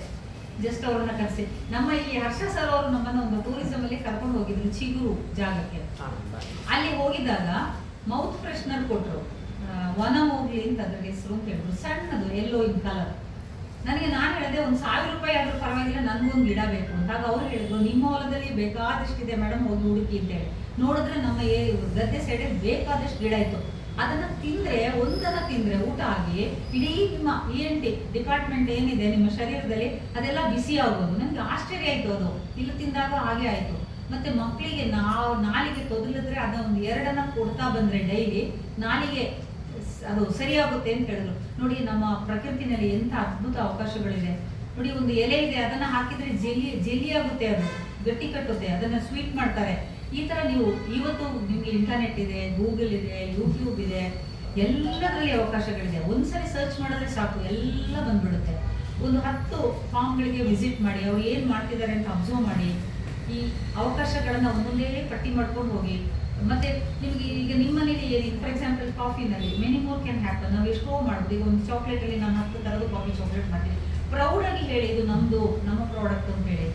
ಜಸ್ಟ್ ಅವ್ರನ್ನ ಕರೆಸಿ. ನಮ್ಮ ಇಲ್ಲಿ ಹರ್ಷ ಸರ್ ಅವರು ನಮ್ಮನ್ನ ಒಂದು ಟೂರಿಸಂ ಅಲ್ಲಿ ಕರ್ಕೊಂಡು ಹೋಗಿದ್ರು ಚಿಗುರು ಜಾಗಕ್ಕೆ. ಅಲ್ಲಿ ಹೋಗಿದ್ದಾಗ ಮೌತ್ ಫ್ರೆಶ್ನರ್ ಕೊಟ್ರು, ವನ ಹೋಗ್ಲಿ ಅಂತ ಅದ್ರ ಹೆಸರು ಅಂತ ಹೇಳಿದ್ರು. ಸಣ್ಣದು ಎಲ್ಲೋ ಇನ್ ಕಲರ್. ನಾನು ಹೇಳಿದೆ ಒಂದು 1000 ರೂಪಾಯಿ ಆದ್ರೂ ಪರವಾಗಿಲ್ಲ, ನನ್ಗೊಂದು ಗಿಡ ಬೇಕು ಅಂತ. ಆಗ ಅವ್ರು ಹೇಳಿದ್ರು ನಿಮ್ಮ ಹೊಲದಲ್ಲಿ ಬೇಕಾದಷ್ಟಿದೆ ಮೇಡಮ್, ಹೋಗಿ ಹುಡುಕಿ ಅಂತ ಹೇಳಿ. ನೋಡಿದ್ರೆ ನಮ್ಮ ಗದ್ದೆ ಸೈಡಲ್ಲಿ ಬೇಕಾದಷ್ಟು ಗಿಡ ಇತ್ತು. ಅದನ್ನ ಒಂದನ್ನ ತಿಂದ್ರೆ ಊಟ ಆಗಿ ಇಡೀ ನಿಮ್ಮ ENT ಡಿಪಾರ್ಟ್ಮೆಂಟ್ ಏನಿದೆ ನಿಮ್ಮ ಶರೀರದಲ್ಲಿ ಅದೆಲ್ಲ ಬಿಸಿ ಆಗೋದು. ನನಗೆ ಆಶ್ಚರ್ಯ ಆಯ್ತು. ಅದು ಇಲ್ಲಿ ತಿಂದಾಗ ಹಾಗೆ ಆಯ್ತು. ಮತ್ತೆ ಮಕ್ಕಳಿಗೆ ನಾವು ನಾಲಿಗೆ ತೊದಲಿದ್ರೆ ಅದೊಂದು 2 ಕೊಡ್ತಾ ಬಂದ್ರೆ ಡೈಲಿ ನಾಲಿಗೆ ಅದು ಸರಿಯಾಗುತ್ತೆ ಅಂತ ಹೇಳಿದ್ರು. ನೋಡಿ ನಮ್ಮ ಪ್ರಕೃತಿನಲ್ಲಿ ಎಂಥ ಅದ್ಭುತ ಅವಕಾಶಗಳಿದೆ ನೋಡಿ. ಒಂದು ಎಲೆ ಇದೆ, ಅದನ್ನ ಹಾಕಿದ್ರೆ ಜೆಲಿ ಆಗುತ್ತೆ, ಅದು ಗಟ್ಟಿ ಕಟ್ಟುತ್ತೆ, ಅದನ್ನ ಸ್ವೀಟ್ ಮಾಡ್ತಾರೆ. ಈ ತರ ನೀವು ಇವತ್ತು ನಿಮ್ಗೆ ಇಂಟರ್ನೆಟ್ ಇದೆ, ಗೂಗಲ್ ಇದೆ, ಯೂಟ್ಯೂಬ್ ಇದೆ, ಎಲ್ಲದರಲ್ಲಿ ಅವಕಾಶಗಳಿದೆ. ಒಂದ್ಸರಿ ಸರ್ಚ್ ಮಾಡಿದ್ರೆ ಸಾಕು, ಎಲ್ಲ ಬಂದ್ಬಿಡುತ್ತೆ. ಒಂದು 10 ಫಾರ್ಮ್ಗಳಿಗೆ ವಿಸಿಟ್ ಮಾಡಿ, ಅವ್ರು ಏನ್ ಮಾಡ್ತಿದ್ದಾರೆ ಅಂತ ಅಬ್ಸರ್ವ್ ಮಾಡಿ. ಈ ಅವಕಾಶಗಳನ್ನ ಒಂದೊಂದೇ ಪಟ್ಟಿ ಮಾಡ್ಕೊಂಡು ಹೋಗಿ. ಮತ್ತೆ ನಿಮ್ಗೆ ಈಗ ನಿಮ್ಮ ಮನೇಲಿ ಏನಿದೆ, ಫಾರ್ ಎಕ್ಸಾಂಪಲ್ ಕಾಫಿನಲ್ಲಿ ಮೆನಿ ಮೋರ್ ಕ್ಯಾನ್ ಹ್ಯಾಪನ್. ನಾವು ಎಷ್ಟೋ ಮಾಡ್ಬೋದು. ಈಗ ಒಂದು ಚಾಕ್ಲೇಟ್ ಅಲ್ಲಿ ನಾನು 10 ಥರದ ಕಾಫಿ ಚಾಕ್ಲೇಟ್ ಮಾಡ್ತೀನಿ. ಪ್ರೌಡ್ ಆಗಿ ಹೇಳಿ ಇದು ನಮ್ದು, ನಮ್ಮ ಪ್ರಾಡಕ್ಟ್ ಅಂತ ಹೇಳಿ.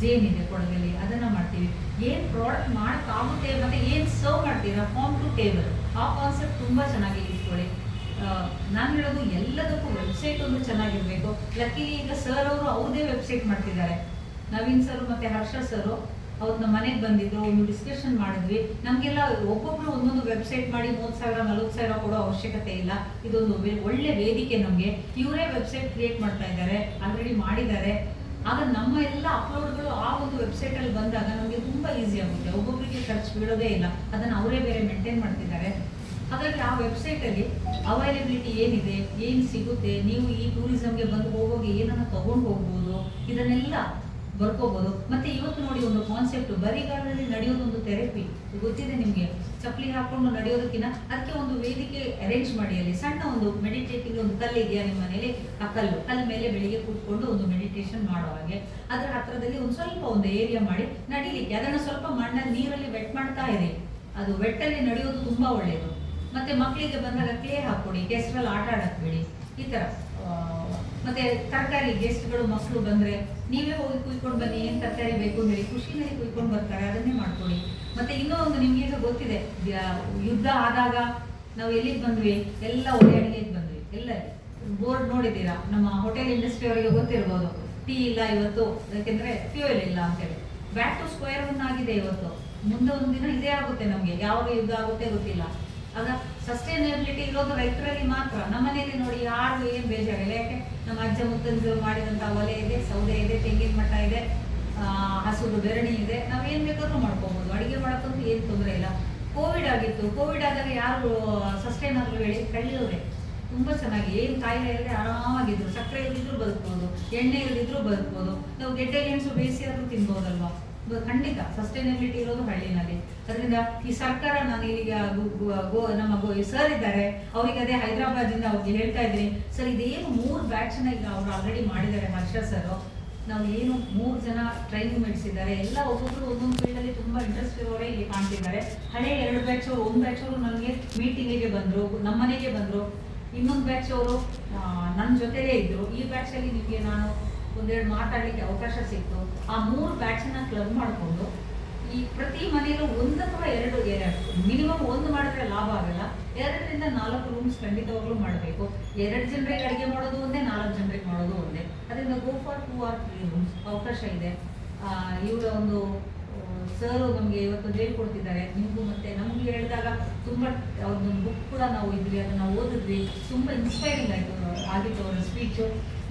ಜೇನಿದೆ ಕೊಡಗಲ್ಲಿ, ಅದನ್ನ ಮಾಡ್ತೀವಿ. ಏನ್ ಪ್ರಾಡಕ್ಟ್ ಮಾಡಕ್ಕಾಗುತ್ತೆ ಮತ್ತೆ ಏನ್ ಸರ್ವ್ ಮಾಡ್ತೀರಾ, ಫಾರ್ಮ್ ಟು ಟೇಬಲ್, ಆ ಕಾನ್ಸೆಪ್ಟ್ ತುಂಬಾ ಚೆನ್ನಾಗಿ ಇಟ್ಕೊಳ್ಳಿ. ನಾನು ಹೇಳೋದು ಎಲ್ಲದಕ್ಕೂ ವೆಬ್ಸೈಟ್ ಒಂದು ಚೆನ್ನಾಗಿರ್ಬೇಕು. ಲಕ್ಕಿ ಈಗ ಸರ್ ಅವರು ಅವ್ರದೇ ವೆಬ್ಸೈಟ್ ಮಾಡ್ತಿದ್ದಾರೆ. ನವೀನ್ ಸರ್ ಮತ್ತೆ ಹರ್ಷ ಸರ್ ಅವ್ರು ನಮ್ಮ ಮನೆಗೆ ಬಂದಿದ್ರು, ಒಂದು ಡಿಸ್ಕಷನ್ ಮಾಡಿದ್ವಿ. ನಮಗೆಲ್ಲ ಒಬ್ಬೊಬ್ರು ಒಂದೊಂದು ವೆಬ್ಸೈಟ್ ಮಾಡಿ 30,000 40,000 ಕೊಡೋ ಅವಶ್ಯಕತೆ ಇಲ್ಲ. ಇದೊಂದು ಒಳ್ಳೆ ವೇದಿಕೆ ನಮಗೆ. ಇವರೇ ವೆಬ್ಸೈಟ್ ಕ್ರಿಯೇಟ್ ಮಾಡ್ತಾ ಇದ್ದಾರೆ, ಆಲ್ರೆಡಿ ಮಾಡಿದ್ದಾರೆ. ಆಗ ನಮ್ಮ ಎಲ್ಲ ಅಪ್ಲೋಡ್ಗಳು ಆ ಒಂದು ವೆಬ್ಸೈಟ್ ಅಲ್ಲಿ ಬಂದಾಗ ನಮಗೆ ತುಂಬಾ ಈಸಿ ಆಗುತ್ತೆ. ಒಬ್ಬೊಬ್ಬರಿಗೆ ಖರ್ಚು ಬೀಳೋದೇ ಇಲ್ಲ, ಅದನ್ನ ಅವರೇ ಬೇರೆ ಮೇಂಟೈನ್ ಮಾಡ್ತಿದ್ದಾರೆ. ಹಾಗಾಗಿ ಆ ವೆಬ್ಸೈಟ್ ಅಲ್ಲಿ ಅವೈಲಬಿಲಿಟಿ ಏನಿದೆ, ಏನ್ ಸಿಗುತ್ತೆ, ನೀವು ಈ ಟೂರಿಸಂಗೆ ಬಂದು ಹೋಗೋಗಿ ಏನನ್ನ ತಗೊಂಡು ಹೋಗ್ಬೋದು, ಇದನ್ನೆಲ್ಲ ಬರ್ಕೋಬಹುದು. ಮತ್ತೆ ಇವತ್ತು ನೋಡಿ ಒಂದು ಕಾನ್ಸೆಪ್ಟ್, ಬರಿಗಾಲದಲ್ಲಿ ನಡೆಯೋದೊಂದು ಥೆರಪಿ ಗೊತ್ತಿದೆ ನಿಮ್ಗೆ. ಚಪ್ಪಲಿ ಹಾಕೊಂಡು ನಡೆಯೋದಕ್ಕಿಂತ ಅದಕ್ಕೆ ಒಂದು ವೇದಿಕೆ ಅರೇಂಜ್ ಮಾಡಿ. ಅಲ್ಲಿ ಸಣ್ಣ ಒಂದು ಮೆಡಿಟೇಟಿಂಗ್ ಒಂದು ಕಲ್ಲು ಇದೆಯಾ ನಿಮ್ಮ ಮನೇಲಿ, ಆ ಕಲ್ಲು ಮೇಲೆ ಬೆಳಿಗ್ಗೆ ಕೂತ್ಕೊಂಡು ಒಂದು ಮೆಡಿಟೇಷನ್ ಮಾಡೋ ಹಾಗೆ ಅದರ ಹತ್ರದಲ್ಲಿ ಒಂದು ಸ್ವಲ್ಪ ಒಂದು ಏರಿಯಾ ಮಾಡಿ ನಡಿಲಿಕ್ಕೆ. ಅದನ್ನ ಸ್ವಲ್ಪ ಮಣ್ಣಲ್ಲಿ ನೀರಲ್ಲಿ ವೆಟ್ ಮಾಡ್ತಾ ಇರಿ. ಅದು ವೆಟ್ಟಲ್ಲಿ ನಡೆಯೋದು ತುಂಬಾ ಒಳ್ಳೆಯದು. ಮತ್ತೆ ಮಕ್ಕಳಿಗೆ ಬಂದಾಗ ಕ್ಲೇ ಹಾಕೊಡಿ, ಗೆಸ್ಟ್ರಲ್ಲಿ ಆಟ ಆಡಕ್ ಬಿಡಿ. ಈ ತರ ಮತ್ತೆ ತರಕಾರಿ ಗೆಸ್ಟ್ಗಳು ಮಕ್ಕಳು ಬಂದ್ರೆ ನೀವೇ ಹೋಗಿ ಕುಯ್ಕೊಂಡು ಬನ್ನಿ, ಏನ್ ತರಕಾರಿ ಬೇಕು ಹೇಳಿ ಖುಷಿನಲ್ಲಿ ಕುಯ್ಕೊಂಡು ಬರ್ತಾರೆ, ಅದನ್ನೇ ಮಾಡ್ಕೊಡಿ. ಮತ್ತೆ ಇನ್ನೂ ಒಂದು ನಿಮ್ಗೀಗ ಗೊತ್ತಿದೆ, ಯುದ್ಧ ಆದಾಗ ನಾವು ಎಲ್ಲಿಗೆ ಬಂದ್ವಿ, ಎಲ್ಲ ಒಳ್ಳೆ ಅಡಿಗೆಗೆ ಬಂದ್ವಿ. ಎಲ್ಲ ಬೋರ್ಡ್ ನೋಡಿದ್ದೀರಾ, ನಮ್ಮ ಹೋಟೆಲ್ ಇಂಡಸ್ಟ್ರಿ ಅವರಿಗೆ ಗೊತ್ತಿರ್ಬೋದು. ಟೀ ಇಲ್ಲ ಇವತ್ತು, ಯಾಕೆಂದ್ರೆ ಫ್ಯೂಯಲ್ ಇಲ್ಲ ಅಂತೇಳಿ. ಬ್ಯಾಕ್ ಟು ಸ್ಕ್ವೇರ್ ಒನ್ ಆಗಿದೆ ಇವತ್ತು. ಮುಂದೆ ಒಂದು ದಿನ ಇದೇ ಆಗುತ್ತೆ ನಮ್ಗೆ, ಯಾವಾಗ ಯುದ್ಧ ಆಗುತ್ತೆ ಗೊತ್ತಿಲ್ಲ. ಆಗ ಸಸ್ಟೈನಬಿಲಿಟಿ ಇರೋದು ರೈತರಲ್ಲಿ ಮಾತ್ರ. ನಮ್ಮನೇಲಿ ನೋಡಿ ಯಾರು ಏನ್ ಬೇಜಾರಿಲ್ಲ, ಯಾಕೆ ನಮ್ಮ ಅಜ್ಜ ಮುತ್ತಂಜರು ಮಾಡಿದಂತ ಒಲೆ ಇದೆ, ಸೌದೆ ಇದೆ, ತೆಂಗಿನ ಮಟ್ಟ ಇದೆ, ಹಸುದು ಬೆರಣಿ ಇದೆ, ನಾವೇನು ಬೇಕಾದ್ರೂ ಮಾಡ್ಕೋಬೋದು. ಅಡುಗೆ ಮಾಡೋಕ್ಕಂತೂ ಏನು ತೊಂದರೆ ಇಲ್ಲ. ಕೋವಿಡ್ ಆಗಿತ್ತು, ಕೋವಿಡ್ ಆದಾಗ ಯಾರು ಸಸ್ಟೈನ್ ಆದ್ರು ಹೇಳಿ? ಹಳ್ಳಿಯವರೇ. ತುಂಬ ಚೆನ್ನಾಗಿ ಏನು ಕಾಯಿಲೆ ಇಲ್ಲದೆ ಆರಾಮಾಗಿದ್ರು. ಸಕ್ಕರೆ ಇಲ್ದಿದ್ರು ಬದುಕ್ಬೋದು, ಎಣ್ಣೆ ಇಲ್ದಿದ್ರು ಬದುಕ್ಬೋದು. ನಾವು ಗೆಡ್ಡೆ ಗೆಣಸು ಬೇಯಿಸಿ ಆದರೂ ತಿನ್ಬೋದಲ್ವಾ? ಖಂಡಿತ ಸಸ್ಟೈನಬಿಲಿಟಿ ಇರೋದು ಹಳ್ಳಿನಲ್ಲಿ. ಅದರಿಂದ ಈ ಸರ್ಕಾರ, ನಾನು ಈಗ ನಮ್ಮ ಸರ್ ಇದ್ದಾರೆ, ಅವರಿಗೆ ಅದೇ ಹೈದರಾಬಾದಿಂದ ಅವ್ರಿಗೆ ಹೇಳ್ತಾ ಇದ್ದೀನಿ, ಸರ್ ಇದೇನು 3 ಬ್ಯಾಚ್ನ ಈಗ ಅವ್ರು ಆಲ್ರೆಡಿ ಮಾಡಿದ್ದಾರೆ. ಹರ್ಷ ಸರ್, ನಾವು ಏನು 3 ಜನ ಟ್ರೈನಿಂಗ್ ಮಾಡಿಸಿದ್ದಾರೆ. ಎಲ್ಲ ಒಬ್ಬೊಬ್ರು ಒಂದೊಂದು ಫೀಲ್ಡಲ್ಲಿ ತುಂಬ ಇಂಟ್ರೆಸ್ಟ್ ಇರೋರೇ ಇಲ್ಲಿ ಕಾಣ್ತಿದ್ದಾರೆ. ಹಳೆ 2 ಬ್ಯಾಚ್ ಅವರು, 1 ಬ್ಯಾಚ್ ಅವರು ನನಗೆ ಮೀಟಿಂಗಿಗೆ ಬಂದರು, ನಮ್ಮ ಮನೆಗೆ ಬಂದರು. ಇನ್ನೊಂದು ಬ್ಯಾಚ್ ಅವರು ನನ್ನ ಜೊತೆಲೇ ಇದ್ದರು. ಈ ಬ್ಯಾಚಲ್ಲಿ ನಿಮಗೆ ನಾನು ಒಂದೆರಡು ಮಾತಾಡಲಿಕ್ಕೆ ಅವಕಾಶ ಸಿಕ್ತು. ಆ 3 ಬ್ಯಾಚನ್ನ ಕ್ಲಬ್ ಮಾಡಿಕೊಂಡು ಈ ಪ್ರತಿ ಮನೆಯಲ್ಲೂ 1 ಅಥವಾ 2 ಮಿನಿಮಮ್ 1 ಮಾಡಿದ್ರೆ ಲಾಭ ಆಗಲ್ಲ. 2 ರಿಂದ 4 ರೂಮ್ಸ್ ಖಂಡಿತವಾಗ್ಲೂ ಮಾಡಬೇಕು. 2 ಜನರಿಗೆ ಅಡುಗೆ ಮಾಡೋದು ಒಂದೇ, 4 ಜನರಿಗೆ ಮಾಡೋದು ಒಂದೇ. ಅದರಿಂದ ಗೋ ಫಾರ್ 2 or 3 ರೂಮ್ಸ್ ಅವಕಾಶ ಇದೆ. ಇವರ ಒಂದು ಸರ್ ನಮಗೆ ಇವತ್ತು ಹೇಳ್ಕೊಡ್ತಿದ್ದಾರೆ. ನಿಮಗೂ ಮತ್ತೆ ನಮಗೆ ಹೇಳಿದಾಗ ತುಂಬ ಅವ್ರದ್ದೊಂದು ಬುಕ್ ಕೂಡ ನಾವು ಇದ್ವಿ, ಅದನ್ನು ಓದಿದ್ವಿ. ತುಂಬ ಇನ್ಸ್ಪೈರಿಂಗ್ ಆಗಿತ್ತು ಅವರ ಸ್ಪೀಚು.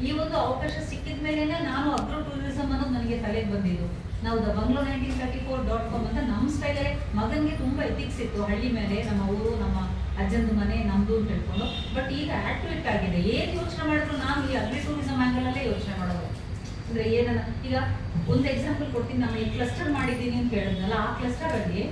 ಈ ಒಂದು ಅವಕಾಶ ಸಿಕ್ಕಿದ ಮೇಲೇ ನಾನು ಅಗ್ರೋ ಟೂರಿಸಮ್ ಅನ್ನೋದು ನನಗೆ ತಲೆಗೆ ಬಂದಿದ್ದು. ನಾವು theBungalow1934.com ಅಂತ ನಮ್ಮ ಸ್ಟೈಲೇ ಮಗನಿಗೆ ತುಂಬ ಎಥಿಕ್ಸ್ ಇತ್ತು. ಹಳ್ಳಿ ಮೇಲೆ ನಮ್ಮ ಊರು, ನಮ್ಮ ಅಜ್ಜಂದು ಮನೆ ನಮ್ಮದು ಅಂತ ಹೇಳ್ಕೊಂಡು. ಬಟ್ ಈಗ ಆಕ್ಟಿವೇಟ್ ಆಗಿದೆ. ಏನು ಯೋಚನೆ ಮಾಡಿದ್ರು ನಾನು ಈ ಅಗ್ರಿ ಟೂರಿಸಮ್ ಆ್ಯಂಗಲಲ್ಲೇ ಯೋಚನೆ ಮಾಡೋದು. ಅಂದರೆ ಏನನ್ನ ಈಗ ಒಂದು ಎಕ್ಸಾಂಪಲ್ ಕೊಡ್ತೀನಿ. ನಾನು ಈ ಕ್ಲಸ್ಟರ್ ಮಾಡಿದ್ದೀನಿ ಅಂತ ಹೇಳಿದ್ನಲ್ಲ, ಆ ಕ್ಲಸ್ಟರಲ್ಲಿ